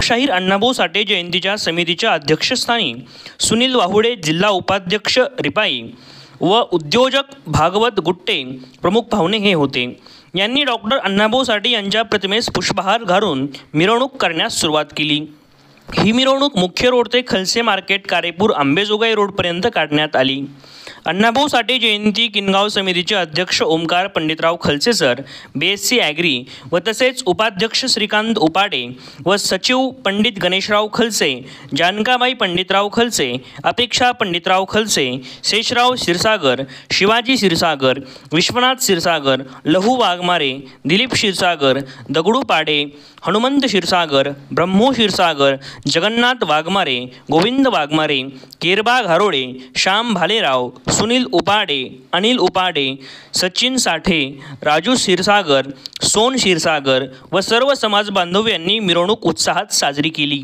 लोकशाहीर अण्णाभाऊ साठे जयंतीच्या समितीच्या अध्यक्षस्थानी सुनील वाहुडे, जिल्हा उपाध्यक्ष रिपाई व उद्योजक भागवत गुट्टे प्रमुख पाहुणे हे होते. यांनी डॉक्टर अण्णाभाऊ साठे यांच्या प्रतिमेस पुष्पहार घालून मिरवणूक करण्यास सुरुवात केली. ही मिरवणूक मुख्य रोड ते खलसे मार्केट, कारेपूर, आंबेजोगाई रोडपर्यंत काढण्यात आली. अण्णाभाऊ साठे जयंती किनगाव समितीचे अध्यक्ष Omkar Panditrao Khalse sir, BSc agri व तसेच उपाध्यक्ष श्रीकांत उपाडे व सचिव पंडित गणेशराव खलसे, जानकाबाई पंडितराव खलसे, अपेक्षा पंडितराव खलसे, शेषराव क्षीरसागर, शिवाजी क्षीरसागर, विश्वनाथ क्षीरसागर, लहू वाघमारे, दिलीप क्षीरसागर, दगडू पाडे, हनुमंत क्षीरसागर, ब्रह्मो क्षीरसागर, जगन्नाथ वाघमारे, गोविंद वाघमारे, केरबा घारोडे, श्याम भालेराव, सुनील उपाडे, अनिल उपाडे, सचिन साठे, राजू क्षीरसागर, सोन क्षीरसागर व सर्व समाज बांधव यांनी मिरवणूक उत्साहात साजरी केली.